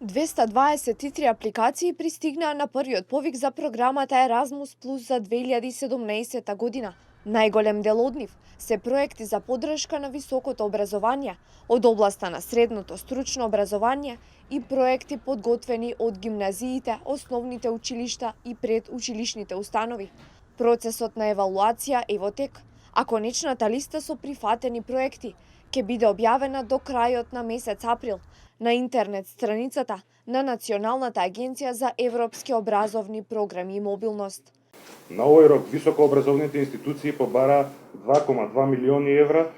223 апликации пристигнаа на првиот повик за програмата Erasmus Plus за 2017 година. Најголем дел од нив се проекти за поддршка на високото образование, од областа на средното стручно образование и проекти подготвени од гимназиите, основните училишта и предучилишните установи. Процесот на евалуација е во тек, а конечната листа со прифатени проекти ќе биде објавена до крајот на месец април на интернет страницата на Националната агенција за европски образовни програми и мобилност. На овој рок високообразовните институции побара 2,2 милиони евра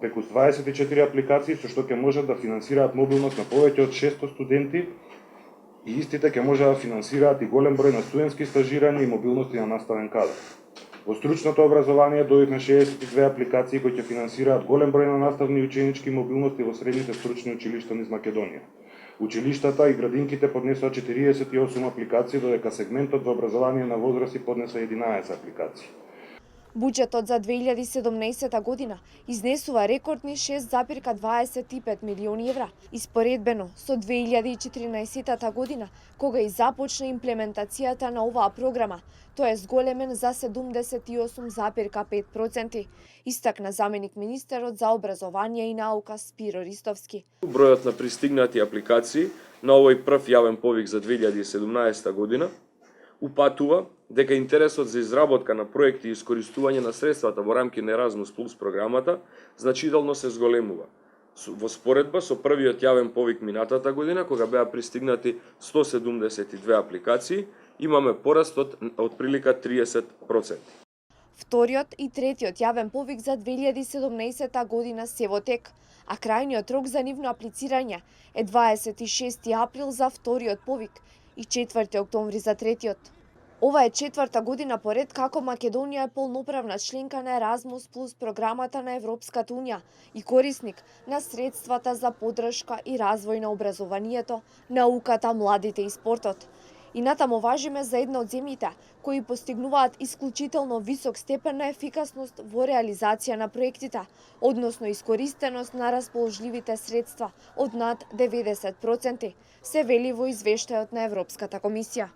преку 24 апликации со што ќе можат да финансираат мобилност на повеќе од 600 студенти и истите ќе можат да финансираат и голем број на студентски стажирања и мобилности на наставен кадар. Во стручното образование дојдовме 62 апликации кои ќе финансираат голем број на наставни и ученички мобилности во средните стручни училишта низ Македонија. Училиштата и градинките поднесоа 48 апликации, додека сегментот за образование на возраст поднесе 11 апликации. Буџетот за 2017 година изнесува рекордни 6,25 милиони евра, испоредбено со 2014 година, кога и започна имплементацијата на оваа програма, тоа е зголемен за 78,5%, истакна заменик министерот за образование и наука Спиро Ристовски. Бројот на пристигнати апликации на овој прв јавен повик за 2017 година упатува дека интересот за изработка на проекти и искористување на средствата во рамки на Erasmus Plus програмата значително се зголемува. Во споредба со првиот јавен повик минатата година, кога беа пристигнати 172 апликации, имаме пораст од прилика 30%. Вториот и третиот јавен повик за 2017 година се во тек, а крајниот рок за нивно аплицирање е 26 април за вториот повик и 4 октомври за третиот. Ова е четврта година поред како Македонија е полноправна членка на Erasmus Plus програмата на Европската унија и корисник на средствата за поддршка и развој на образованието, науката, младите и спортот. И натаму важиме за една од земјите кои постигнуваат исклучително висок степен на ефикасност во реализација на проектите, односно искористеност на расположливите средства од над 90%, се вели во извештајот на Европската комисија.